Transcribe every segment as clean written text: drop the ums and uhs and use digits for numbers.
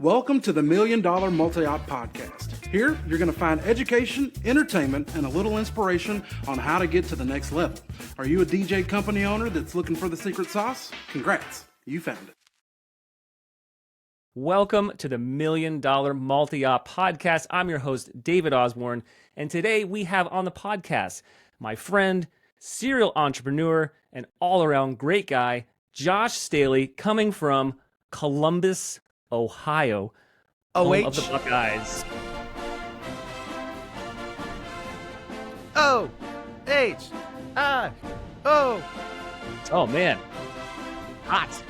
Welcome to the Million Dollar Multi-Op Podcast. Here, you're going to find education, entertainment, and a little inspiration on how to get to the next level. Are you a DJ company owner that's looking for the secret sauce? Congrats, you found it. Welcome to the Million Dollar Multi-Op Podcast. I'm your host, David Osborne, and today we have on the podcast my friend, serial entrepreneur, and all-around great guy, Josh Staley, coming from Columbus, Ohio, home of the Buckeyes. O-H-I-O. Oh, man. Hot.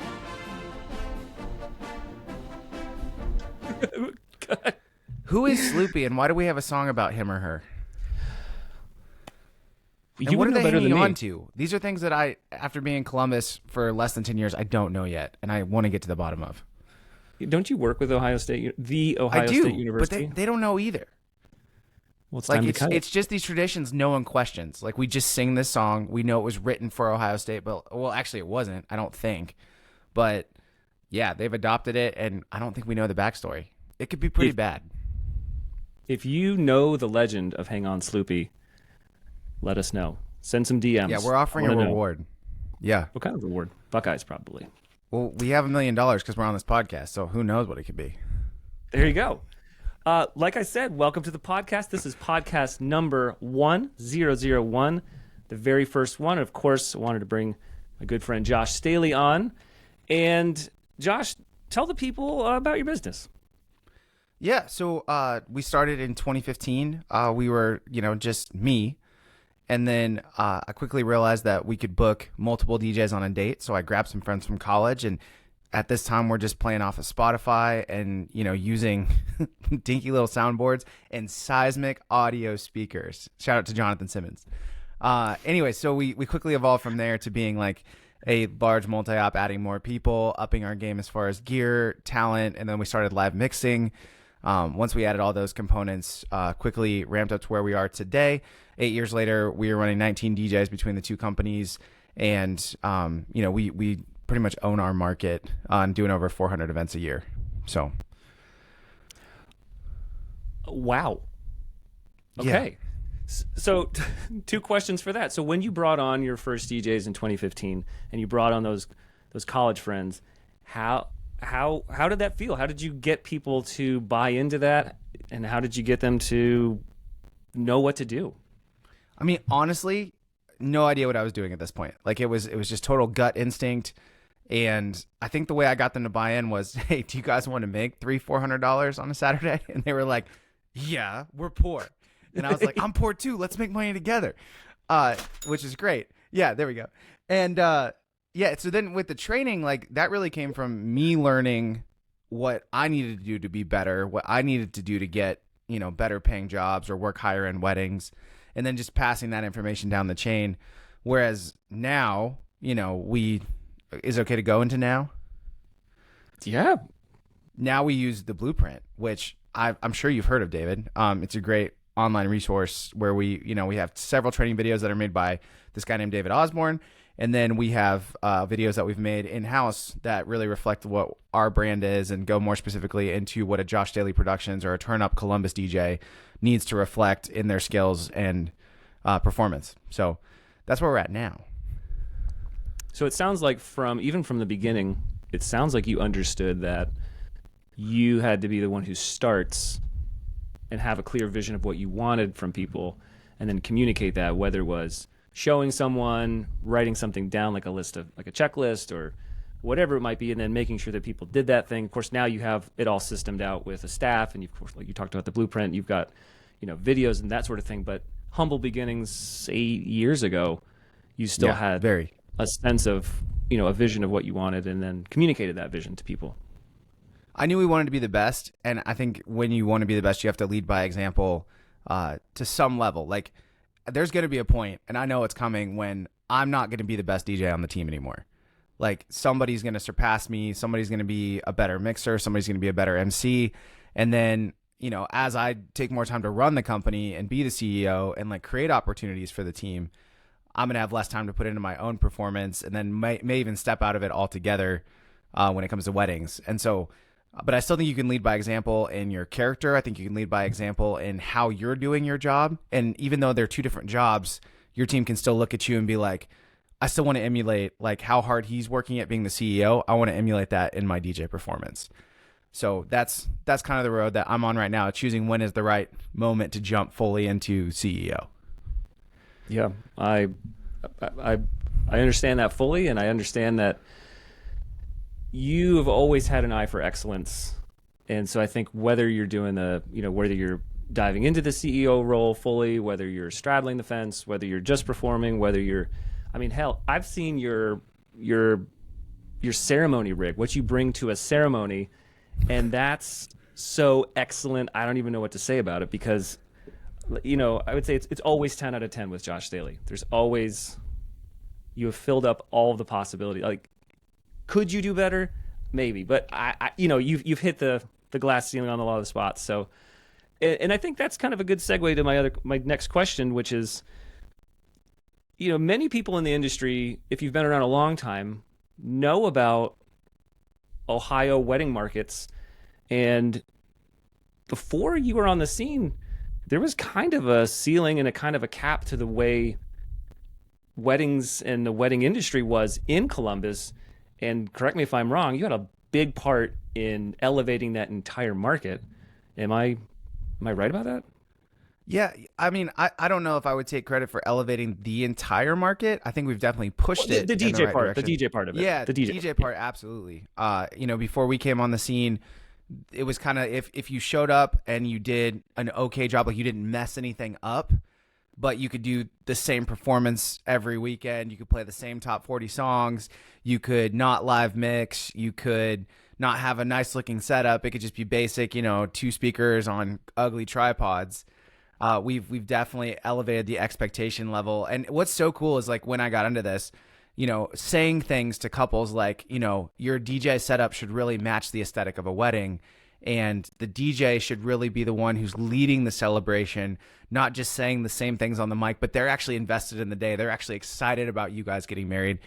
Who is Sloopy, and why do we have a song about him or her? And what are they hanging on to? These are things that I, after being in Columbus for less than 10 years, I don't know yet, and I want to get to the bottom of. Don't you work with Ohio State, the Ohio State University? But they don't know either. Well, it's like time to cut it's just these traditions no one questions. Like, we just sing this song. We know it was written for Ohio State, but, well, actually it wasn't, I don't think. But, yeah, they've adopted it, and I don't think we know the backstory. It could be pretty bad. If you know the legend of Hang On Sloopy, let us know. Send some DMs. Yeah, we're offering a reward. Yeah. What kind of reward? Buckeyes, probably. Well, we have $1 million because we're on this podcast, so who knows what it could be. There you go. Like I said, welcome to the podcast. This is podcast number 1001, the very first one. Of course, I wanted to bring my good friend Josh Staley on. And Josh, tell the people about your business. Yeah, so we started in 2015. We were, just me. And then I quickly realized that we could book multiple DJs on a date. So I grabbed some friends from college. And at this time, we're just playing off of Spotify and, using dinky little soundboards and seismic audio speakers. Shout out to Jonathan Simmons. Anyway, so we quickly evolved from there to being like a large multi-op, adding more people, upping our game as far as gear, talent. And then we started live mixing. Once we added all those components, quickly ramped up to where we are today. 8 years later, we are running 19 DJs between the two companies, and we pretty much own our market on doing over 400 events a year. So, wow. Okay, yeah. So two questions for that. So when you brought on your first DJs in 2015, and you brought on those college friends, how did that feel? How did you get people to buy into that, and how did you get them to know what to do? I mean, honestly, no idea what I was doing at this point. Like, it was just total gut instinct. And I think the way I got them to buy in was, hey, do you guys want to make $300-400 on a Saturday? And they were like, yeah, we're poor. And I was like, I'm poor too. Let's make money together, which is great. Yeah, there we go. And yeah, so then with the training, like, that really came from me learning what I needed to do to be better, what I needed to do to get, better paying jobs or work higher end weddings, and then just passing that information down the chain. Whereas now, is it okay to go into now? Yeah. Now we use the Blueprint, which I'm sure you've heard of, David. It's a great online resource where we have several training videos that are made by this guy named David Osborne. And then we have videos that we've made in-house that really reflect what our brand is and go more specifically into what a Josh Staley Productions or a Turn Up Columbus DJ needs to reflect in their skills and performance. So that's where we're at now. So it sounds like even from the beginning, it sounds like you understood that you had to be the one who starts and have a clear vision of what you wanted from people and then communicate that, whether it was showing someone, writing something down like a checklist or whatever it might be, and then making sure that people did that thing. Of course, now you have it all systemed out with a staff, and of course, like you talked about the Blueprint, you've got videos and that sort of thing. But humble beginnings 8 years ago, you still had a sense of a vision of what you wanted, and then communicated that vision to people. I knew we wanted to be the best, and I think when you want to be the best, you have to lead by example to some level. Like, there's going to be a point, and I know it's coming, when I'm not going to be the best DJ on the team anymore. Like, somebody's going to surpass me. Somebody's going to be a better mixer. Somebody's going to be a better MC. And then, as I take more time to run the company and be the CEO and like create opportunities for the team, I'm going to have less time to put into my own performance, and then may even step out of it altogether when it comes to weddings. And so But I still think you can lead by example in your character. I think you can lead by example in how you're doing your job. And even though they're two different jobs, your team can still look at you and be like, I still want to emulate like how hard he's working at being the CEO. I want to emulate that in my DJ performance. So that's kind of the road that I'm on right now, choosing when is the right moment to jump fully into CEO. Yeah, I understand that fully, and I understand that you have always had an eye for excellence. And so I think whether you're doing whether you're diving into the CEO role fully, whether you're straddling the fence, whether you're just performing, hell, I've seen your ceremony rig, what you bring to a ceremony, and that's so excellent. I don't even know what to say about it because, I would say it's always 10 out of 10 with Josh Staley. There's always, you have filled up all of the possibility. Like, could you do better? Maybe, but you've hit the glass ceiling on a lot of the spots. So, and I think that's kind of a good segue to my next question, which is, many people in the industry, if you've been around a long time, know about Ohio wedding markets. And before you were on the scene, there was kind of a ceiling and a kind of a cap to the way weddings and the wedding industry was in Columbus. And correct me if I'm wrong, you had a big part in elevating that entire market. Am I right about that? Yeah, I mean, I don't know if I would take credit for elevating the entire market. I think we've definitely pushed it. The in DJ the right part, direction. the DJ part of it. Yeah, the DJ part, absolutely. Before we came on the scene, it was kind of if you showed up and you did an okay job, like you didn't mess anything up, but you could do the same performance every weekend. You could play the same top 40 songs. You could not live mix. You could not have a nice looking setup. It could just be basic, 2 speakers on ugly tripods. We've definitely elevated the expectation level. And what's so cool is like when I got into this, saying things to couples like, your DJ setup should really match the aesthetic of a wedding. And the DJ should really be the one who's leading the celebration, not just saying the same things on the mic, but they're actually invested in the day. They're actually excited about you guys getting married.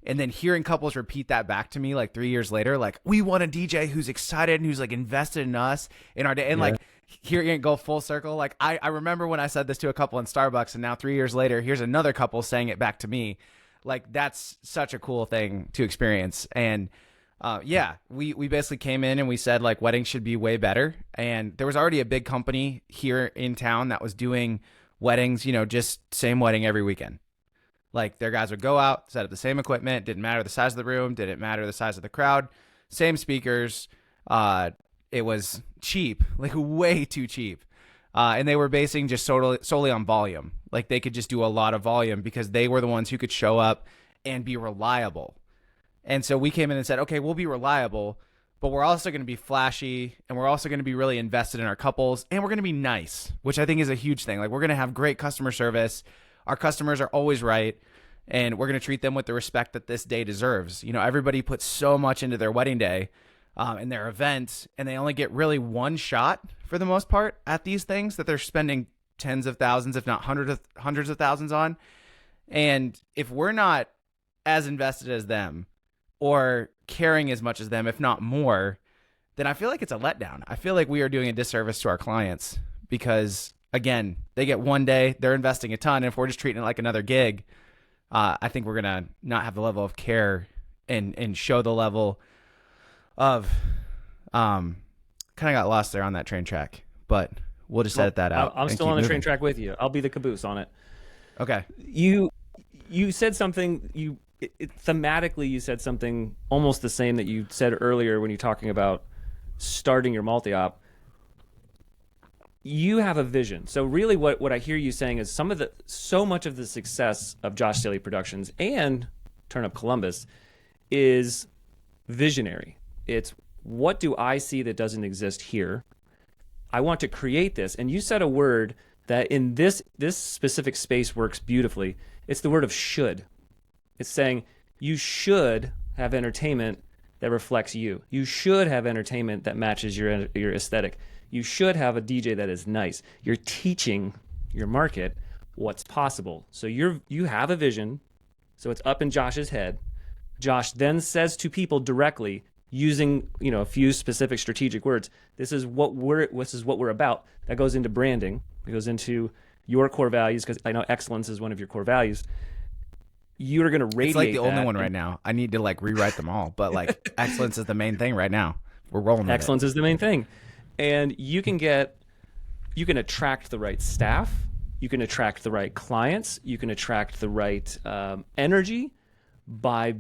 And then hearing couples repeat that back to me like 3 years later, like, we want a DJ who's excited and who's like invested in us in our day. And like, hearing it go full circle. Like I remember when I said this to a couple in Starbucks, and now 3 years later, here's another couple saying it back to me. Like, that's such a cool thing to experience. And we basically came in and we said like weddings should be way better. And there was already a big company here in town that was doing weddings, just same wedding every weekend. Like their guys would go out, set up the same equipment, didn't matter the size of the room, didn't matter the size of the crowd, same speakers. It was cheap, like way too cheap. And they were basing just solely on volume. Like they could just do a lot of volume because they were the ones who could show up and be reliable. And so we came in and said, okay, we'll be reliable, but we're also going to be flashy, and we're also going to be really invested in our couples, and we're going to be nice, which I think is a huge thing. Like we're going to have great customer service. Our customers are always right, and we're going to treat them with the respect that this day deserves. Everybody puts so much into their wedding day and their event, and they only get really one shot for the most part at these things that they're spending tens of thousands, if not hundreds of thousands on. And if we're not as invested as them or caring as much as them, if not more, then I feel like it's a letdown. I feel like we are doing a disservice to our clients because, again, they get one day, they're investing a ton. And if we're just treating it like another gig, I think we're going to not have the level of care and show the level of kind of got lost there on that train track, but we'll just edit that out. I'm still on the train track with you. I'll be the caboose on it. Okay. You said something, thematically you said something almost the same that you said earlier when you're talking about starting your multi-op. You have a vision. So really what I hear you saying is so much of the success of Josh Staley Productions and Turn Up Columbus is visionary. It's, what do I see that doesn't exist here? I want to create this. And you said a word that in this specific space works beautifully. It's the word of should. It's saying you should have entertainment that reflects you. You should have entertainment that matches your aesthetic. You should have a DJ that is nice. You're teaching your market what's possible. So you have a vision. So it's up in Josh's head. Josh then says to people directly, using, a few specific strategic words. This is what we're about. That goes into branding. It goes into your core values, because I know excellence is one of your core values. You're going to radiate. It's like the only that. one right now. I need to rewrite them all, but excellence is the main thing right now. We're rolling with Excellence is the main thing. And you can attract the right staff. You can attract the right clients. You can attract the right energy by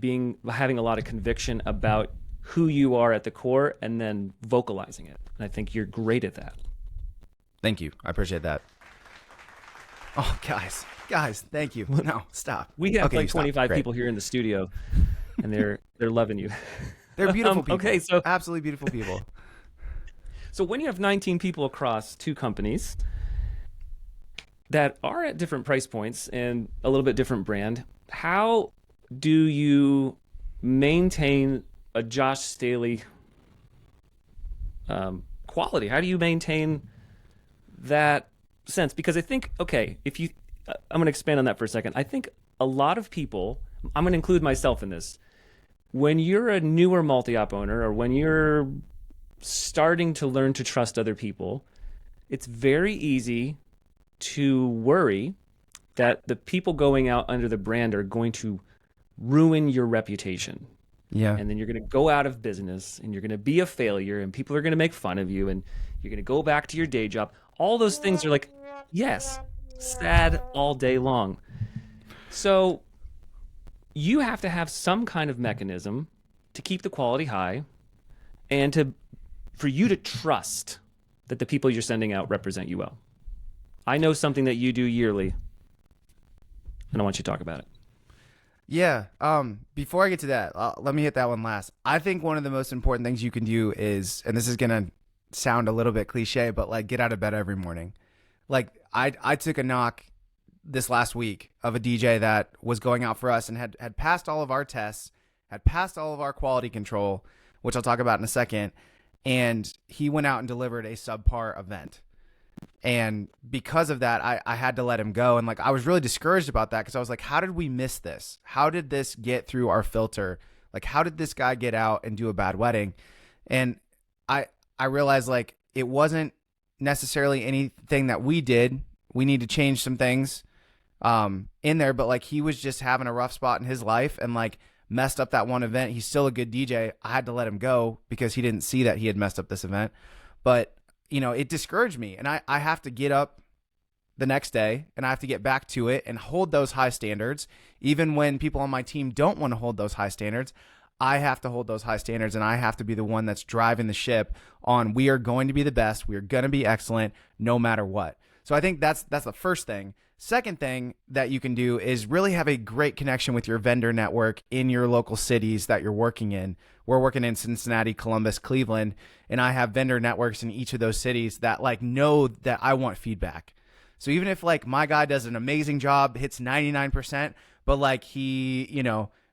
having a lot of conviction about who you are at the core and then vocalizing it. And I think you're great at that. Thank you. I appreciate that. Oh, guys, thank you. No, stop. We have Okay, 25 people here in the studio, and they're loving you. They're beautiful people. Okay, so absolutely beautiful people. So when you have 19 people across 2 companies that are at different price points and a little bit different brand, how do you maintain a Josh Staley quality? How do you maintain that sense? Because I think, I'm going to expand on that for a second. I think a lot of people, I'm going to include myself in this, when you're a newer multi-op owner, or when you're starting to learn to trust other people, it's very easy to worry that the people going out under the brand are going to ruin your reputation. Yeah. And then you're going to go out of business, and you're going to be a failure, and people are going to make fun of you, and you're going to go back to your day job. All those things are yes, sad all day long. So you have to have some kind of mechanism to keep the quality high, and for you to trust that the people you're sending out represent you well. I know something that you do yearly, and I want you to talk about it. Yeah. Before I get to that, let me hit that one last. I think one of the most important things you can do is, and this is going to sound a little bit cliche, but get out of bed every morning. I took a knock this last week of a DJ that was going out for us and had passed all of our tests, had passed all of our quality control, which I'll talk about in a second. And he went out and delivered a subpar event. And because of that, I had to let him go. And I was really discouraged about that, because I was like, how did we miss this? How did this get through our filter? How did this guy get out and do a bad wedding? And I realized it wasn't necessarily anything that we did. We need to change some things in there, but he was just having a rough spot in his life and messed up that one event. He's still a good DJ. I had to let him go because he didn't see that he had messed up this event. But it discouraged me, and I have to get up the next day and I have to get back to it and hold those high standards. Even when people on my team don't want to hold those high standards, I have to hold those high standards, and I have to be the one that's driving the ship on, we are going to be the best. We are going to be excellent no matter what. So I think that's the first thing. Second thing that you can do is really have a great connection with your vendor network in your local cities that you're working in. We're working in Cincinnati, Columbus, Cleveland, and I have vendor networks in each of those cities that know that I want feedback. So even if my guy does an amazing job, hits 99%, but he,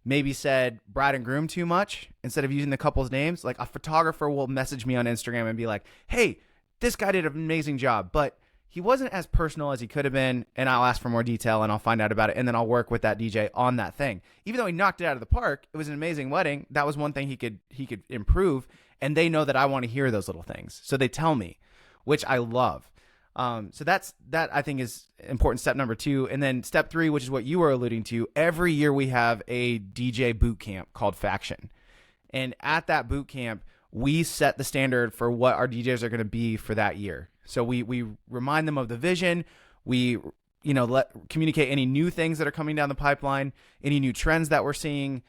maybe said bride and groom too much instead of using the couple's names, a photographer will message me on Instagram and be like, hey, this guy did an amazing job, but he wasn't as personal as he could have been, and I'll ask for more detail and I'll find out about it, and then I'll work with that DJ on that thing. Even though he knocked it out of the park, it was an amazing wedding. That was one thing he could improve, and they know that I want to hear those little things, so they tell me, which I love. So that I think is important. Step number 2, and then step 3, which is what you were alluding to. Every year we have a DJ boot camp called Faction, and at that boot camp we set the standard for what our DJs are going to be for that year. So we remind them of the vision. We communicate any new things that are coming down the pipeline, any new trends that we're seeing.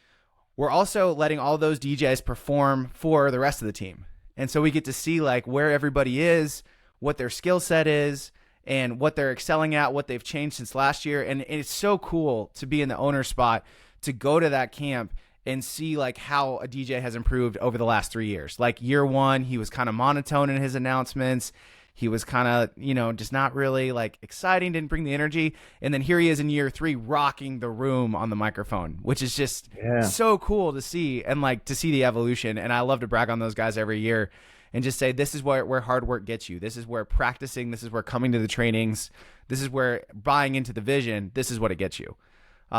We're also letting all those DJs perform for the rest of the team, and so we get to see where everybody is, what their skill set is, and what they're excelling at, what they've changed since last year. And it's so cool to be in the owner spot, to go to that camp and see how a DJ has improved over the last 3 years. Year 1, he was kind of monotone in his announcements. He was kind of, just not really exciting, didn't bring the energy. And then here he is in year 3 rocking the room on the microphone, which is just so cool to see, and to see the evolution. And I love to brag on those guys every year and just say, this is where hard work gets you. This is where practicing, this is where coming to the trainings, this is where buying into the vision, this is what it gets you.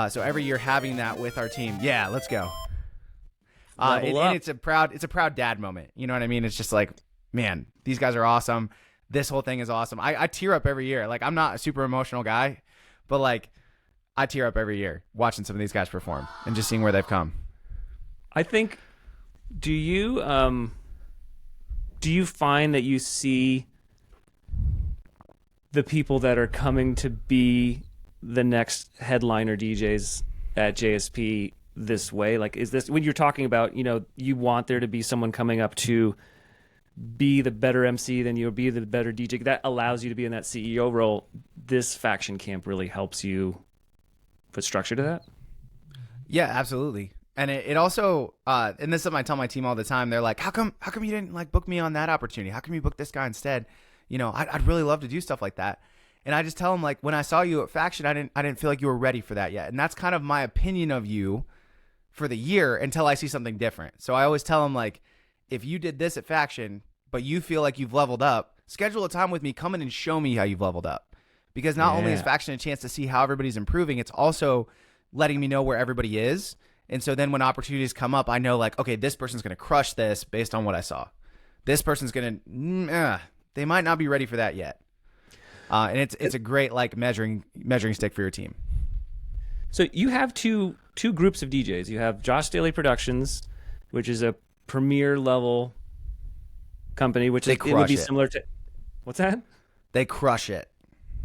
So every year having that with our team. Yeah, let's go. Level up. And it's a proud dad moment. You know what I mean? It's just like, man, these guys are awesome. This whole thing is awesome. I tear up every year. Like, I'm not a super emotional guy, but like, I tear up every year watching some of these guys perform and just seeing where they've come. I think, do you find that you see the people that are coming to be the next headliner DJs at JSP this way? Like, is this, when you're talking about, you want there to be someone coming up to be the better MC than you, or be the better DJ, that allows you to be in that CEO role, this faction camp really helps you put structure to that? Yeah, absolutely. And it also, and this is something I tell my team all the time. They're like, how come you didn't like book me on that opportunity? How come you booked this guy instead? I'd really love to do stuff like that. And I just tell them, like, when I saw you at Faction, I didn't feel like you were ready for that yet. And that's kind of my opinion of you for the year until I see something different. So I always tell them, like, if you did this at Faction, but you feel like you've leveled up, schedule a time with me, come in and show me how you've leveled up. Because not only is Faction a chance to see how everybody's improving, it's also letting me know where everybody is. And so then when opportunities come up, I know, like, okay, this person's going to crush this based on what I saw. This person's going to, they might not be ready for that yet. And it's a great, like, measuring stick for your team. So you have two groups of DJs. You have Josh Staley Productions, which is a premier level company, which it would be similar to, what's that? They crush it.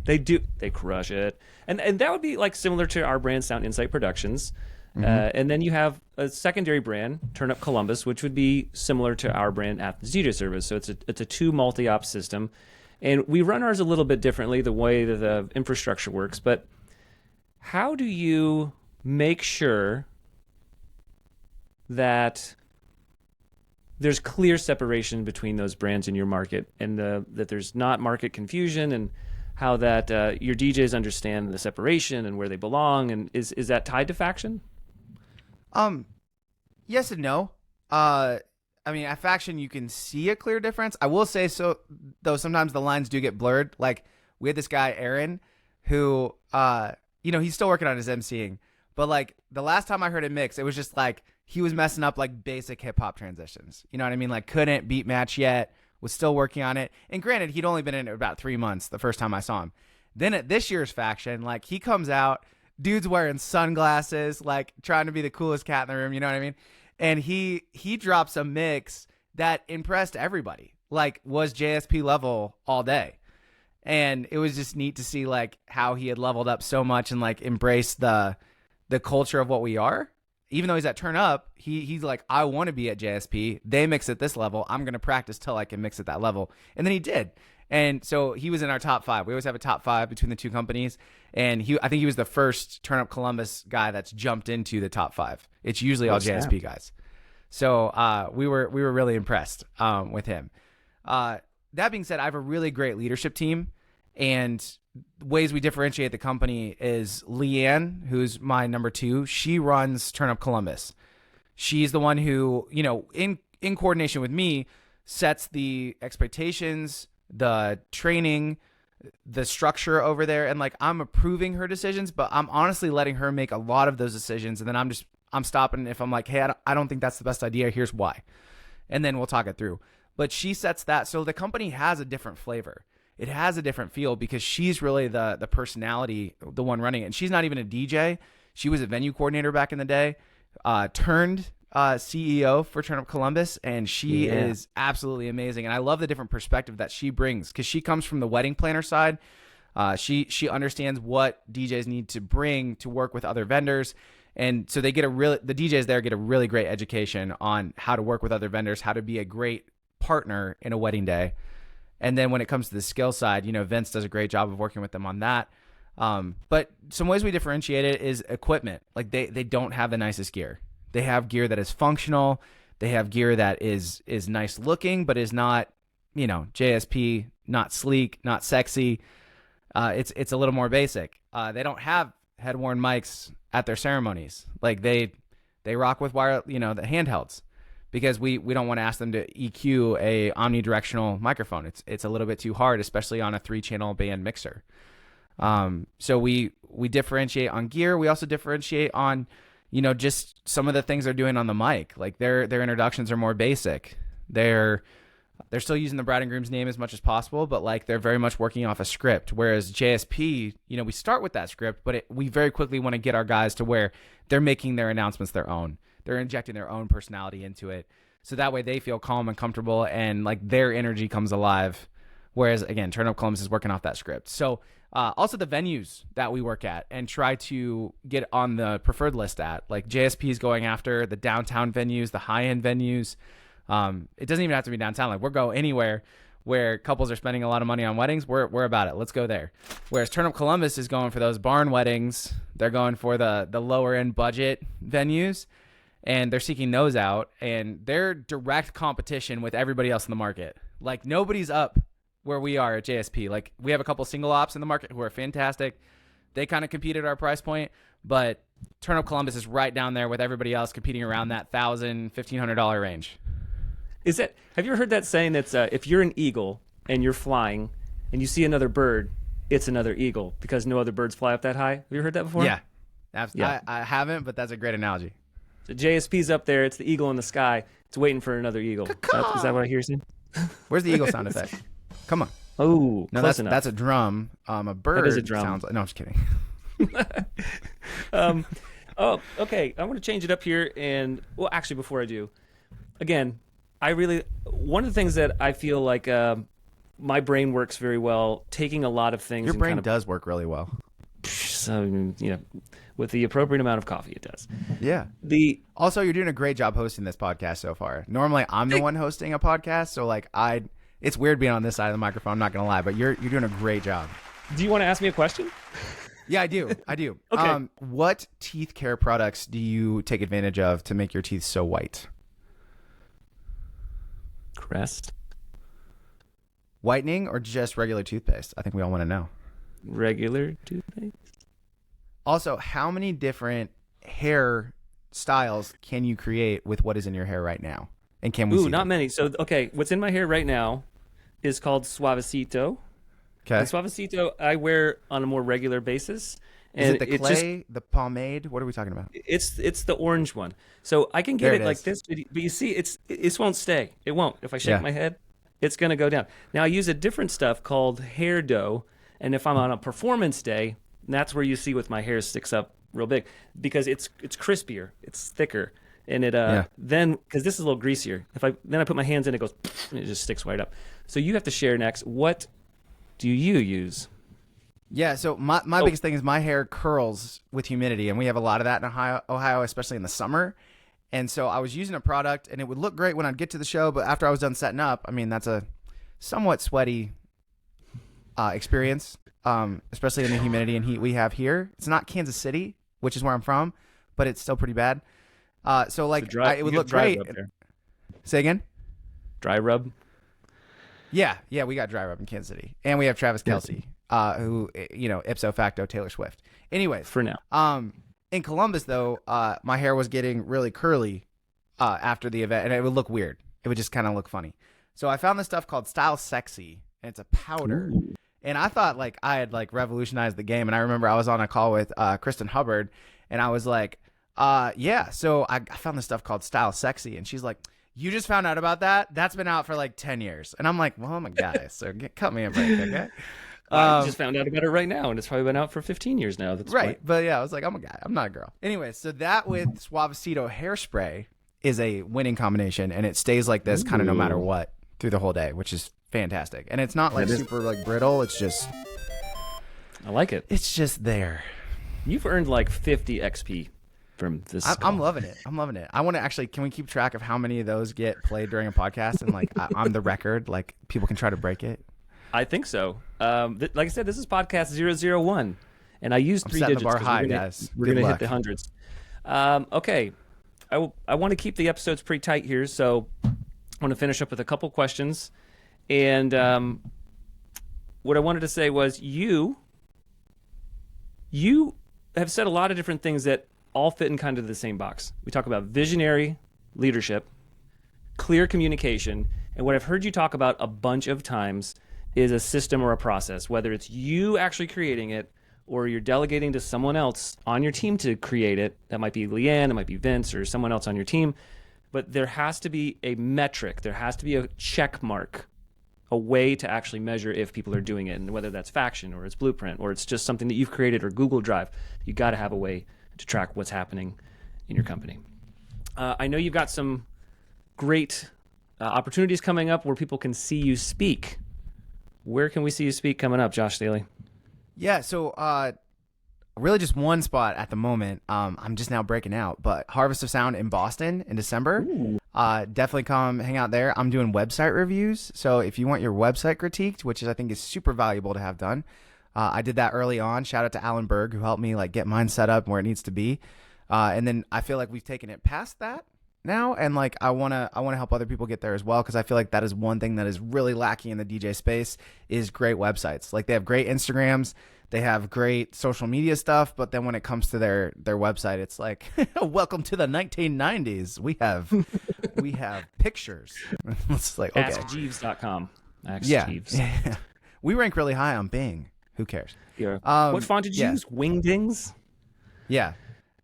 They do. They crush it. And that would be like similar to our brand, Sound Insight Productions. Mm-hmm. And then you have a secondary brand, Turn Up Columbus, which would be similar to our brand, Athens DJ Service. So it's a two multi-op system. And we run ours a little bit differently, the way that the infrastructure works. But how do you make sure that there's clear separation between those brands in your market, and that there's not market confusion, and how that your DJs understand the separation and where they belong? And is that tied to Faction? Yes and no. I mean, at Faction, you can see a clear difference. I will say, so though, sometimes the lines do get blurred. Like, we had this guy, Aaron, who, he's still working on his MCing, but like the last time I heard him mix, it was just like he was messing up like basic hip hop transitions. You know what I mean? Like, couldn't beat match yet, was still working on it. And granted, he'd only been in it about 3 months the first time I saw him. Then at this year's Faction, like, he comes out, dude's wearing sunglasses, like trying to be the coolest cat in the room. You know what I mean? And he drops a mix that impressed everybody, like was JSP level all day. And it was just neat to see like how he had leveled up so much and like embraced the culture of what we are. Even though he's at Turn Up, he's like, I want to be at JSP. They mix at this level. I'm going to practice till I can mix at that level. And then he did. And so he was in our top 5. We always have a top 5 between the two companies. And I think he was the first Turn Up Columbus guy that's jumped into the top 5. It's usually all JSP guys. So we were really impressed with him. That being said, I have a really great leadership team. And ways we differentiate the company is Leanne, who's my number 2. She runs Turn Up Columbus. She's the one who, in coordination with me, sets the expectations, the training, the structure over there. And like, I'm approving her decisions, but I'm honestly letting her make a lot of those decisions. And then I'm stopping if I'm like, hey, I don't think that's the best idea. Here's why. And then we'll talk it through. But she sets that. So the company has a different flavor. It has a different feel because she's really the personality, the one running it. And she's not even a DJ. She was a venue coordinator back in the day, turned CEO for Turn Up Columbus, and she is absolutely amazing. And I love the different perspective that she brings because she comes from the wedding planner side. She understands what DJs need to bring to work with other vendors. And so the DJs there get a really great education on how to work with other vendors, how to be a great partner in a wedding day. And then when it comes to the skill side, Vince does a great job of working with them on that. But some ways we differentiate it is equipment. Like they don't have the nicest gear. They have gear that is functional. They have gear that is nice looking, but is not, JSP, not sleek, not sexy. It's a little more basic. They don't have head-worn mics at their ceremonies. Like they rock with wire, the handhelds. Because we don't want to ask them to EQ a omnidirectional microphone. It's a little bit too hard, especially on a 3-channel band mixer. So we differentiate on gear. We also differentiate on, just some of the things they're doing on the mic. Like their introductions are more basic. They're still using the bride and groom's name as much as possible, but like they're very much working off a script. Whereas JSP, we start with that script, but we very quickly want to get our guys to where they're making their announcements their own. They're injecting their own personality into it. So that way they feel calm and comfortable and like their energy comes alive. Whereas again, Turn Up Columbus is working off that script. So also the venues that we work at and try to get on the preferred list at, like JSP is going after the downtown venues, the high-end venues. It doesn't even have to be downtown. Like we'll go anywhere where couples are spending a lot of money on weddings. We're about it. Let's go there. Whereas Turn Up Columbus is going for those barn weddings. They're going for the lower end budget venues, and they're seeking those out. And they're direct competition with everybody else in the market. Like nobody's up where we are at JSP. Like we have a couple single ops in the market who are fantastic. They kind of compete at our price point, but Turn Up Columbus is right down there with everybody else competing around that $1,000, $1,500 range. Have you ever heard that saying that's if you're an eagle and you're flying and you see another bird, it's another eagle because no other birds fly up that high? Have you heard that before? Yeah. I haven't, but that's a great analogy. So JSP's up there. It's the eagle in the sky. It's waiting for another eagle. Is that what I hear you saying? Where's the eagle sound effect? Come on. Oh, no, that's a drum. A bird that is a drum. Sounds like, no, I'm just kidding. Okay. I want to change it up here. And, well, actually, before I do, again, one of the things that I feel like my brain works very well, taking a lot of things. Your brain does work really well. So, with the appropriate amount of coffee, it does. Yeah. Also, you're doing a great job hosting this podcast so far. Normally, I'm the one hosting a podcast, so like it's weird being on this side of the microphone. I'm not gonna lie, but you're doing a great job. Do you want to ask me a question? Yeah, I do. Okay. What teeth care products do you take advantage of to make your teeth so white? Crest. Whitening or just regular toothpaste? I think we all want to know. Regular toothpaste. Also, how many different hair styles can you create with what is in your hair right now? And can we see not them? many. So, okay, what's in my hair right now is called Suavecito. Okay. And Suavecito I wear on a more regular basis. Is And it the clay, the pomade? What are we talking about? It's the orange one. So I can get There it it like is. this, but you see, it won't stay. It won't. If I shake my head, it's going to go down. Now I use a different stuff called hair dough, and if I'm on a performance day, that's where you see with my hair sticks up real big because it's crispier, it's thicker, and it then because this is a little greasier. If I put my hands in, it goes and it just sticks right up. So you have to share next. What do you use? Yeah, so my biggest thing is my hair curls with humidity, and we have a lot of that in Ohio, especially in the summer. And so I was using a product, and it would look great when I'd get to the show, but after I was done setting up, I mean, that's a somewhat sweaty experience, especially in the humidity and heat we have here. It's not Kansas City, which is where I'm from, but it's still pretty bad. So like, it would look great. Say again? Dry rub? Yeah, we got dry rub in Kansas City, and we have Travis Kelce, who ipso facto Taylor Swift. Anyways, For now. In Columbus though, my hair was getting really curly after the event, and it would look weird. It would just kind of look funny. So I found this stuff called Style Sexy, and it's a powder. Ooh. And I thought like I had like revolutionized the game. And I remember I was on a call with Kristen Hubbard, and I was like, yeah. So I found this stuff called Style Sexy, and she's like, you just found out about that? That's been out for like 10 years. And I'm like, well, I'm a guy, so cut me a break, okay? I just found out about it right now, and it's probably been out for 15 years now. That's right. But yeah, I was like, I'm a guy. I'm not a girl. Anyway, so that with Suavecito hairspray is a winning combination, and it stays like this kind of no matter what through the whole day, which is fantastic. And it's not like super like brittle. It's just, I like it. it's just there. You've earned like 50 XP from this. I'm loving it. I'm loving it. I want to actually, can we keep track of how many of those get played during a podcast? And like, I'm the record, like people can try to break it. I think so. Like I said, this is podcast 001, and I used three setting digits. the bar 'cause high, we're gonna, guys. We're Good going to hit luck. the hundreds. Okay. I want to keep the episodes pretty tight here, so I want to finish up with a couple questions. And what I wanted to say was you have said a lot of different things that all fit in kind of the same box. We talk about visionary leadership, clear communication, and what I've heard you talk about a bunch of times is a system or a process, whether it's you actually creating it or you're delegating to someone else on your team to create it. That might be Leanne, it might be Vince, or someone else on your team. But there has to be a metric. There has to be a check mark, a way to actually measure if people are doing it. And whether that's Faction or it's Blueprint or it's just something that you've created or Google Drive, you got to have a way to track what's happening in your company. I know you've got some great opportunities coming up where people can see you speak. Where can we see you speak coming up, Josh Staley? Yeah, so really just one spot at the moment. I'm just now breaking out, but Harvest of Sound in Boston in December. Definitely come hang out there. I'm doing website reviews, so if you want your website critiqued, which I think is super valuable to have done, I did that early on. Shout out to Alan Berg, who helped me like get mine set up where it needs to be. And then I feel like we've taken it past that now, and like I wanna help other people get there as well, because I feel like that is one thing that is really lacking in the DJ space is great websites. Like they have great Instagrams, they have great social media stuff, but then when it comes to their website, it's like, welcome to the 1990s. We have pictures. It's like, okay. AskJeeves.com. Yeah. Jeeves. Yeah. We rank really high on Bing. Who cares? Yeah. What font did you use? Wingdings? Yeah.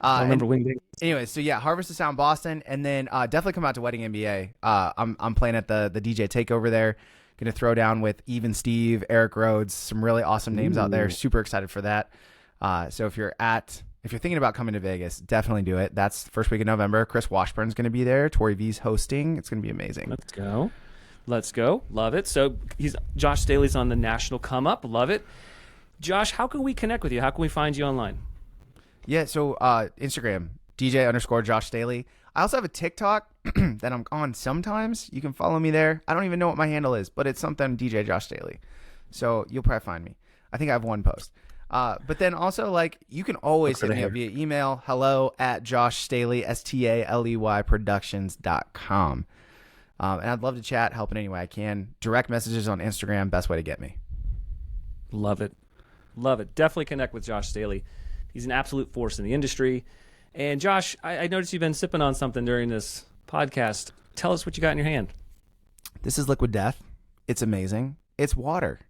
I remember Wingdings. Anyway, so yeah, Harvest of Sound Boston, and then definitely come out to Wedding MBA. I'm playing at the DJ Takeover there. Going to throw down with Even Steve, Eric Rhodes, some really awesome names out there. Super excited for that. So if you're thinking about coming to Vegas, definitely do it. That's the first week of November. Chris Washburn's going to be there. Tori V's hosting. It's going to be amazing. Let's go. Love it. So Josh Staley's on the national come up. Love it. Josh, how can we connect with you? How can we find you online? Yeah, so Instagram, DJ_Josh Staley. I also have a TikTok that I'm on sometimes. You can follow me there. I don't even know what my handle is, but it's something DJ Josh Staley. So you'll probably find me. I think I have one post. But then also, like, you can always hit me up via email, hello@JoshStaley, STALEY productions.com. And I'd love to chat, help in any way I can. Direct messages on Instagram, best way to get me. Love it. Love it. Definitely connect with Josh Staley. He's an absolute force in the industry. And Josh, I noticed you've been sipping on something during this podcast. Tell us what you got in your hand. This is Liquid Death. It's amazing. It's water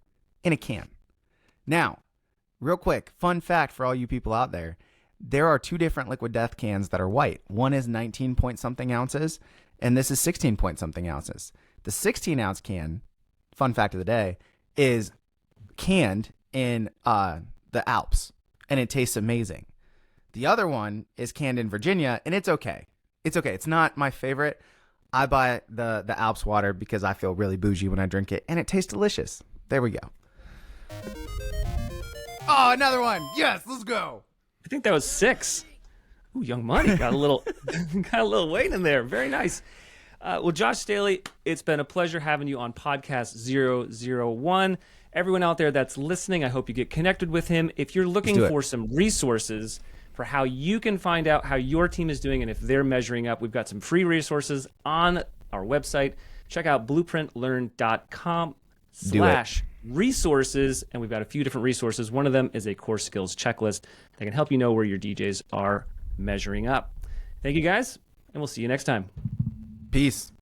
in a can. Now, real quick, fun fact for all you people out there. There are two different Liquid Death cans that are white. One is 19 point something ounces, and this is 16 point something ounces. The 16 ounce can, fun fact of the day, is canned in the Alps, and it tastes amazing. The other one is canned in Virginia, and it's okay. It's okay. It's not my favorite. I buy the Alps water because I feel really bougie when I drink it, and it tastes delicious. There we go. Oh, another one. Yes, let's go. I think that was 6. Ooh, Young Money got a little weight in there. Very nice. Well, Josh Staley, it's been a pleasure having you on Podcast 001. Everyone out there that's listening, I hope you get connected with him. If you're looking for some resources for how you can find out how your team is doing and if they're measuring up, we've got some free resources on our website. Check out blueprintlearn.com/resources, and we've got a few different resources. One of them is a core skills checklist that can help you know where your DJs are measuring up. Thank you, guys, and we'll see you next time. Peace.